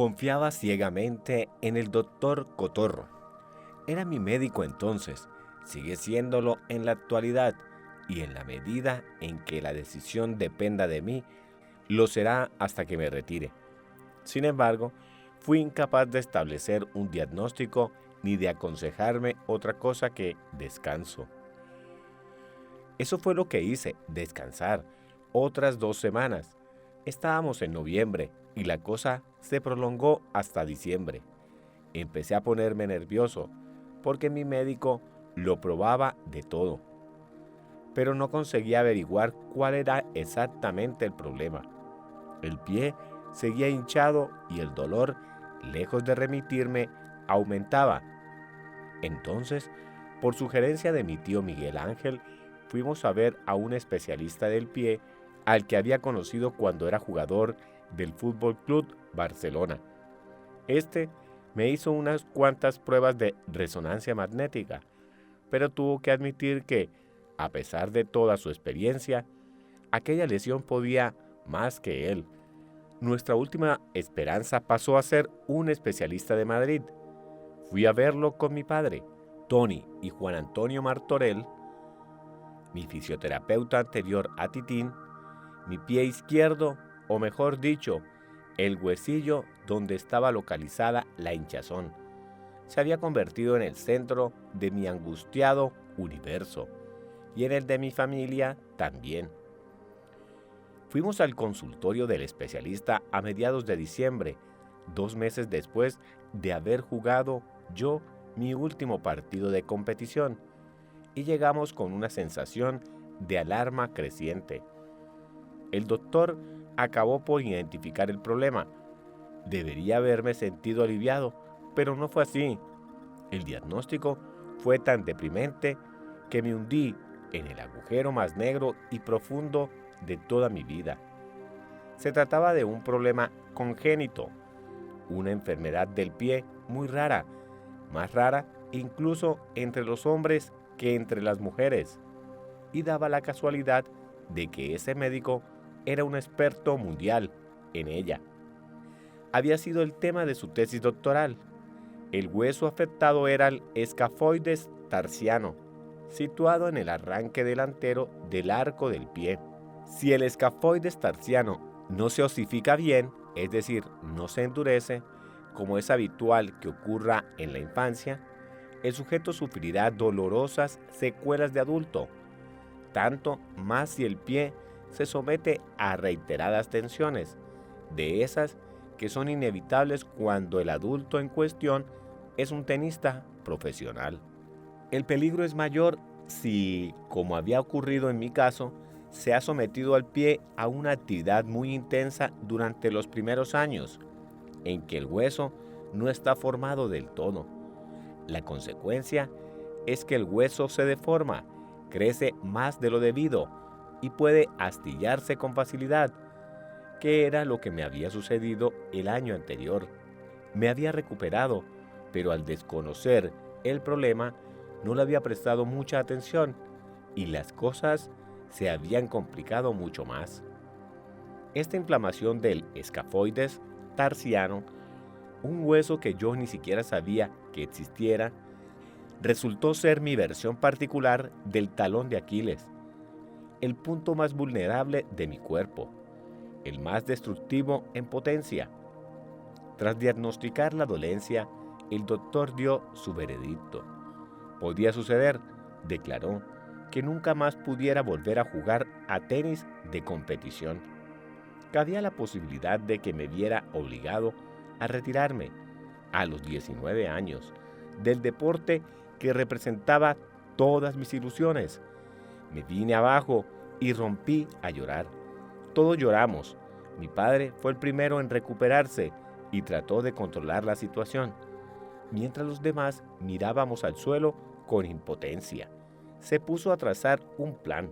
Confiaba ciegamente en el doctor Cotorro. Era mi médico entonces, sigue siéndolo en la actualidad, y en la medida en que la decisión dependa de mí, lo será hasta que me retire. Sin embargo, fui incapaz de establecer un diagnóstico ni de aconsejarme otra cosa que descanso. Eso fue lo que hice, descansar, otras 2 semanas. Estábamos en noviembre y la cosa se prolongó hasta diciembre. Empecé a ponerme nervioso porque mi médico lo probaba de todo, pero no conseguía averiguar cuál era exactamente el problema. El pie seguía hinchado y el dolor, lejos de remitirme, aumentaba. Entonces, por sugerencia de mi tío Miguel Ángel, fuimos a ver a un especialista del pie al que había conocido cuando era jugador del Fútbol Club Barcelona. Este me hizo unas cuantas pruebas de resonancia magnética, pero tuvo que admitir que, a pesar de toda su experiencia, aquella lesión podía más que él. Nuestra última esperanza pasó a ser un especialista de Madrid. Fui a verlo con mi padre, Tony y Juan Antonio Martorell, mi fisioterapeuta anterior a Titín. Mi pie izquierdo, o mejor dicho, el huesillo donde estaba localizada la hinchazón, se había convertido en el centro de mi angustiado universo, y en el de mi familia también. Fuimos al consultorio del especialista a mediados de diciembre, 2 meses después de haber jugado yo mi último partido de competición, y llegamos con una sensación de alarma creciente. El doctor acabó por identificar el problema. Debería haberme sentido aliviado, pero no fue así. El diagnóstico fue tan deprimente que me hundí en el agujero más negro y profundo de toda mi vida. Se trataba de un problema congénito, una enfermedad del pie muy rara, más rara incluso entre los hombres que entre las mujeres, y daba la casualidad de que ese médico era un experto mundial en ella. Había sido el tema de su tesis doctoral. El hueso afectado era el escafoides tarsiano, situado en el arranque delantero del arco del pie. Si el escafoides tarsiano no se osifica bien, es decir, no se endurece, como es habitual que ocurra en la infancia, el sujeto sufrirá dolorosas secuelas de adulto, tanto más si el pie se somete a reiteradas tensiones, de esas que son inevitables cuando el adulto en cuestión es un tenista profesional. El peligro es mayor si, como había ocurrido en mi caso, se ha sometido al pie a una actividad muy intensa durante los primeros años, en que el hueso no está formado del todo. La consecuencia es que el hueso se deforma, crece más de lo debido y puede astillarse con facilidad, que era lo que me había sucedido el año anterior. Me había recuperado, pero al desconocer el problema no le había prestado mucha atención y las cosas se habían complicado mucho más. Esta inflamación del escafoides tarsiano, un hueso que yo ni siquiera sabía que existiera, resultó ser mi versión particular del talón de Aquiles, el punto más vulnerable de mi cuerpo, el más destructivo en potencia. Tras diagnosticar la dolencia, el doctor dio su veredicto. Podía suceder, declaró, que nunca más pudiera volver a jugar a tenis de competición. Cabía la posibilidad de que me viera obligado a retirarme, a los 19 años, del deporte que representaba todas mis ilusiones. Me vine abajo y rompí a llorar. Todos lloramos. Mi padre fue el primero en recuperarse y trató de controlar la situación, mientras los demás mirábamos al suelo con impotencia. Se puso a trazar un plan.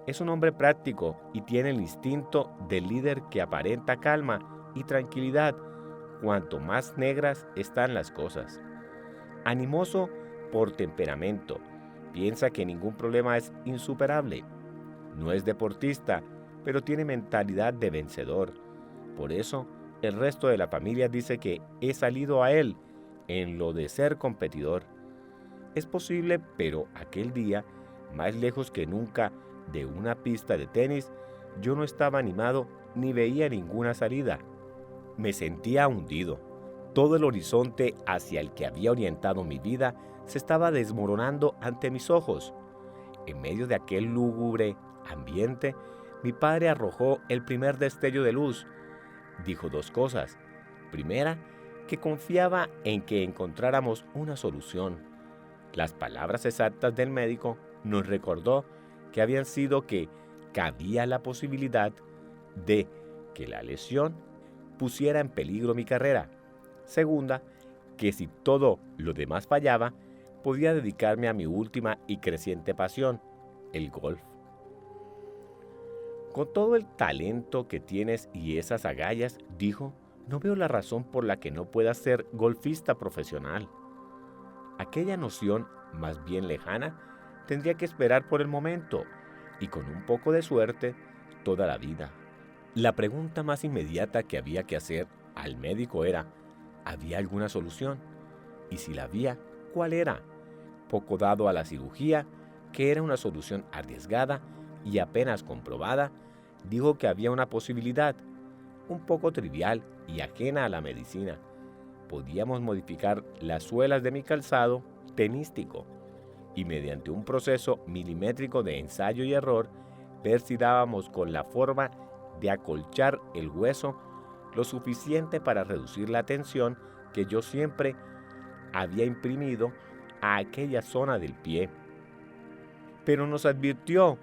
Es un hombre práctico y tiene el instinto del líder que aparenta calma y tranquilidad cuanto más negras están las cosas. Animoso por temperamento, piensa que ningún problema es insuperable. No es deportista, pero tiene mentalidad de vencedor. Por eso, el resto de la familia dice que he salido a él en lo de ser competidor. Es posible, pero aquel día, más lejos que nunca de una pista de tenis, yo no estaba animado ni veía ninguna salida. Me sentía hundido. Todo el horizonte hacia el que había orientado mi vida se estaba desmoronando ante mis ojos. En medio de aquel lúgubre ambiente, mi padre arrojó el primer destello de luz. Dijo dos cosas. Primera, que confiaba en que encontráramos una solución. Las palabras exactas del médico nos recordó que habían sido que cabía la posibilidad de que la lesión pusiera en peligro mi carrera. Segunda, que si todo lo demás fallaba, podía dedicarme a mi última y creciente pasión, el golf. Con todo el talento que tienes y esas agallas, dijo, no veo la razón por la que no puedas ser golfista profesional. Aquella noción, más bien lejana, tendría que esperar por el momento y con un poco de suerte, toda la vida. La pregunta más inmediata que había que hacer al médico era, ¿había alguna solución? Y si la había, ¿cuál era? Poco dado a la cirugía, que era una solución arriesgada y apenas comprobada, dijo que había una posibilidad, un poco trivial y ajena a la medicina. Podíamos modificar las suelas de mi calzado tenístico y mediante un proceso milimétrico de ensayo y error, ver si dábamos con la forma de acolchar el hueso lo suficiente para reducir la tensión que yo siempre había imprimido a aquella zona del pie. Pero nos advirtió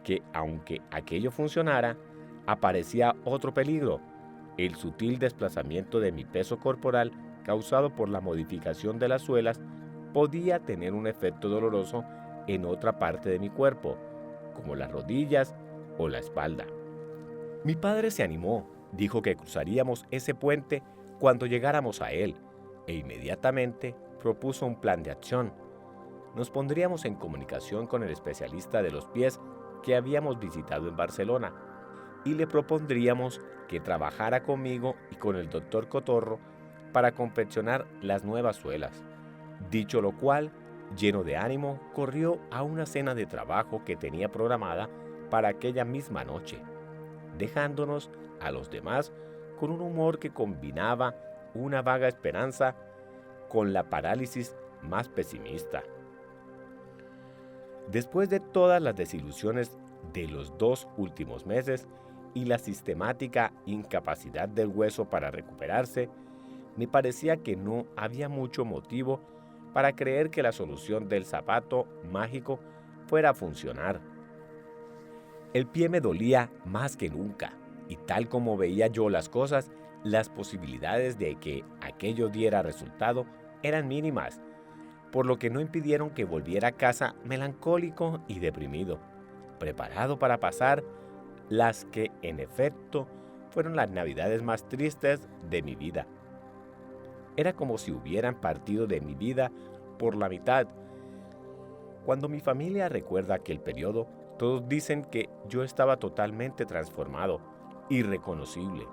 que aunque aquello funcionara, aparecía otro peligro, el sutil desplazamiento de mi peso corporal causado por la modificación de las suelas podía tener un efecto doloroso en otra parte de mi cuerpo, como las rodillas o la espalda. Mi padre se animó, dijo que cruzaríamos ese puente cuando llegáramos a él, e inmediatamente propuso un plan de acción. Nos pondríamos en comunicación con el especialista de los pies que habíamos visitado en Barcelona y le propondríamos que trabajara conmigo y con el doctor Cotorro para confeccionar las nuevas suelas. Dicho lo cual, lleno de ánimo, corrió a una cena de trabajo que tenía programada para aquella misma noche, dejándonos a los demás con un humor que combinaba una vaga esperanza con la parálisis más pesimista. Después de todas las desilusiones de los 2 últimos meses y la sistemática incapacidad del hueso para recuperarse, me parecía que no había mucho motivo para creer que la solución del zapato mágico fuera a funcionar. El pie me dolía más que nunca, y tal como veía yo las cosas, las posibilidades de que aquello diera resultado eran mínimas, por lo que no impidieron que volviera a casa melancólico y deprimido, preparado para pasar las que, en efecto, fueron las navidades más tristes de mi vida. Era como si hubieran partido de mi vida por la mitad. Cuando mi familia recuerda aquel periodo, todos dicen que yo estaba totalmente transformado, irreconocible.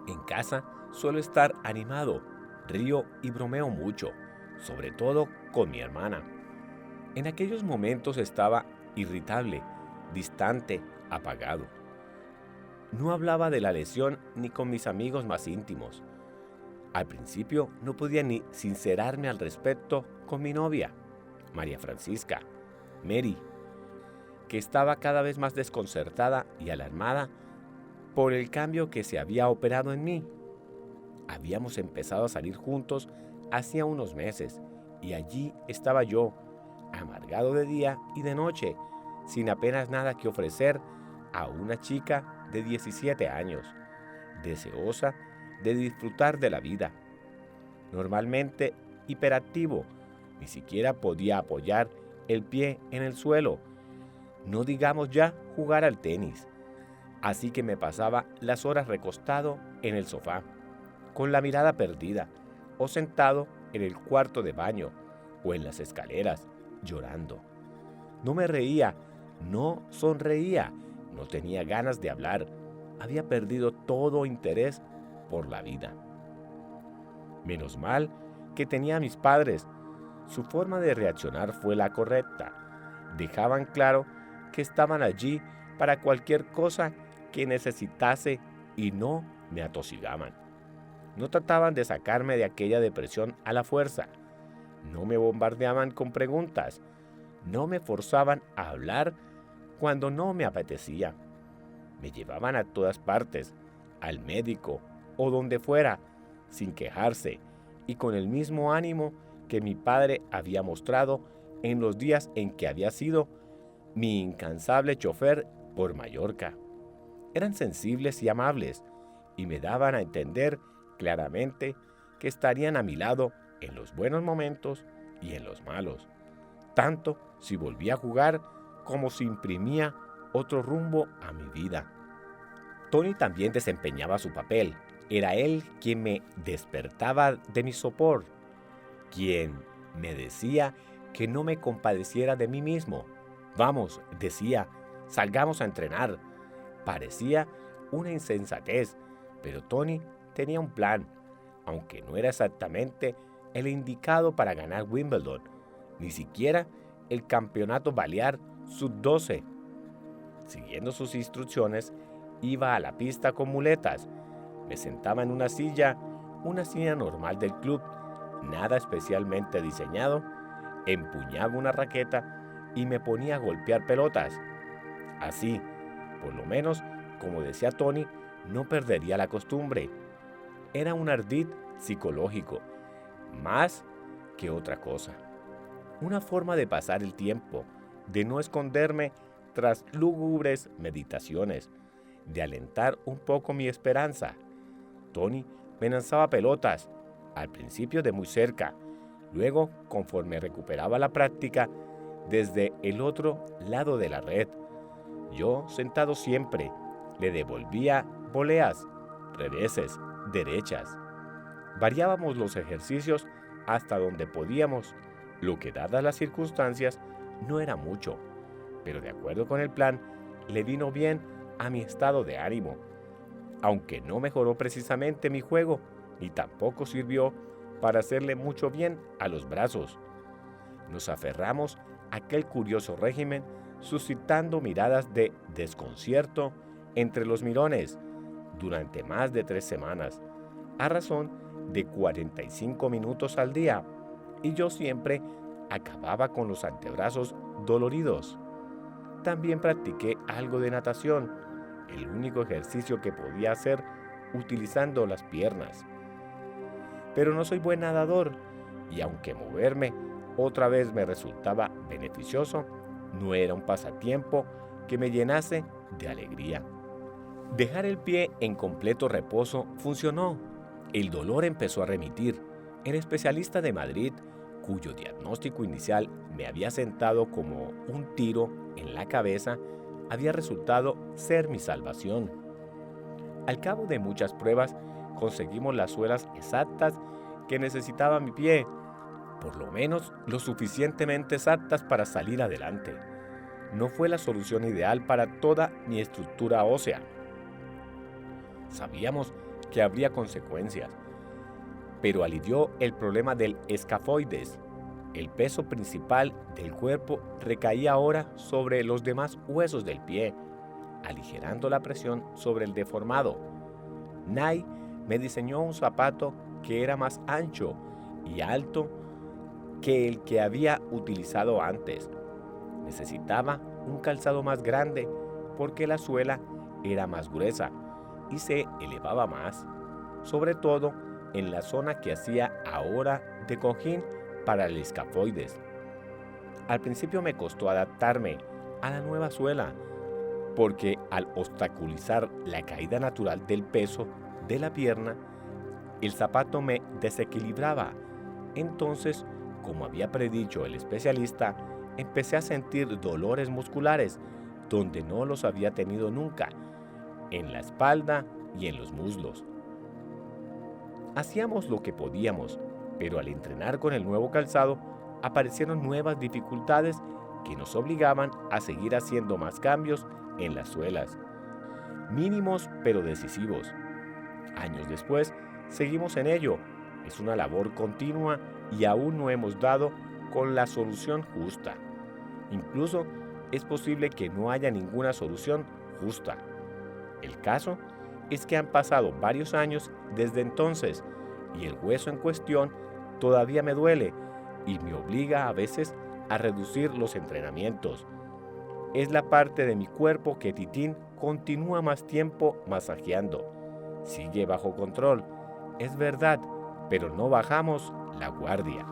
En casa suelo estar animado, río y bromeo mucho, sobre todo con mi hermana. En aquellos momentos estaba irritable, distante, apagado. No hablaba de la lesión ni con mis amigos más íntimos. Al principio no podía ni sincerarme al respecto con mi novia, María Francisca, Mary, que estaba cada vez más desconcertada y alarmada por el cambio que se había operado en mí. Habíamos empezado a salir juntos hacía unos meses y allí estaba yo, amargado de día y de noche, sin apenas nada que ofrecer a una chica de 17 años, deseosa de disfrutar de la vida. Normalmente hiperactivo, ni siquiera podía apoyar el pie en el suelo, no digamos ya jugar al tenis. Así que me pasaba las horas recostado en el sofá, con la mirada perdida, o sentado en el cuarto de baño, o en las escaleras, llorando. No me reía, no sonreía, no tenía ganas de hablar, había perdido todo interés por la vida. Menos mal que tenía a mis padres. Su forma de reaccionar fue la correcta. Dejaban claro que estaban allí para cualquier cosa que necesitase y no me atosigaban. No trataban de sacarme de aquella depresión a la fuerza. No me bombardeaban con preguntas. No me forzaban a hablar cuando no me apetecía. Me llevaban a todas partes, al médico o donde fuera, sin quejarse y con el mismo ánimo que mi padre había mostrado en los días en que había sido mi incansable chofer por Mallorca. Eran sensibles y amables y me daban a entender claramente que estarían a mi lado en los buenos momentos y en los malos, tanto si volvía a jugar como si imprimía otro rumbo a mi vida. Tony también desempeñaba su papel. Era él quien me despertaba de mi sopor, quien me decía que no me compadeciera de mí mismo. Vamos, decía, salgamos a entrenar. Parecía una insensatez, pero Tony tenía un plan, aunque no era exactamente el indicado para ganar Wimbledon, ni siquiera el campeonato balear sub-12. Siguiendo sus instrucciones, iba a la pista con muletas. Me sentaba en una silla normal del club, nada especialmente diseñado, empuñaba una raqueta y me ponía a golpear pelotas. Así, por lo menos, como decía Tony, no perdería la costumbre. Era un ardid psicológico, más que otra cosa. Una forma de pasar el tiempo, de no esconderme tras lúgubres meditaciones, de alentar un poco mi esperanza. Tony me lanzaba pelotas, al principio de muy cerca, luego, conforme recuperaba la práctica, desde el otro lado de la red. Yo, sentado siempre, le devolvía voleas, reveses, derechas. Variábamos los ejercicios hasta donde podíamos, lo que, dadas las circunstancias, no era mucho, pero de acuerdo con el plan, le vino bien a mi estado de ánimo, aunque no mejoró precisamente mi juego, ni tampoco sirvió para hacerle mucho bien a los brazos. Nos aferramos a aquel curioso régimen, suscitando miradas de desconcierto entre los mirones durante más de 3 semanas, a razón de 45 minutos al día, y yo siempre acababa con los antebrazos doloridos. También practiqué algo de natación, el único ejercicio que podía hacer utilizando las piernas. Pero no soy buen nadador, y aunque moverme otra vez me resultaba beneficioso, no era un pasatiempo que me llenase de alegría. Dejar el pie en completo reposo funcionó. El dolor empezó a remitir. El especialista de Madrid, cuyo diagnóstico inicial me había sentado como un tiro en la cabeza, había resultado ser mi salvación. Al cabo de muchas pruebas, conseguimos las suelas exactas que necesitaba mi pie, por lo menos lo suficientemente exactas para salir adelante. No fue la solución ideal para toda mi estructura ósea. Sabíamos que habría consecuencias, pero alivió el problema del escafoides. El peso principal del cuerpo recaía ahora sobre los demás huesos del pie, aligerando la presión sobre el deformado. Nay me diseñó un zapato que era más ancho y alto que el que había utilizado antes. Necesitaba un calzado más grande porque la suela era más gruesa y se elevaba más, sobre todo en la zona que hacía ahora de cojín para el escafoides. Al principio me costó adaptarme a la nueva suela, porque al obstaculizar la caída natural del peso de la pierna, el zapato me desequilibraba. Entonces, como había predicho el especialista, empecé a sentir dolores musculares donde no los había tenido nunca, en la espalda y en los muslos. Hacíamos lo que podíamos, pero al entrenar con el nuevo calzado, aparecieron nuevas dificultades que nos obligaban a seguir haciendo más cambios en las suelas, mínimos pero decisivos. Años después, seguimos en ello. Es una labor continua y aún no hemos dado con la solución justa. Incluso es posible que no haya ninguna solución justa. El caso es que han pasado varios años desde entonces y el hueso en cuestión todavía me duele y me obliga a veces a reducir los entrenamientos. Es la parte de mi cuerpo que Titín continúa más tiempo masajeando. Sigue bajo control, es verdad, pero no bajamos la guardia.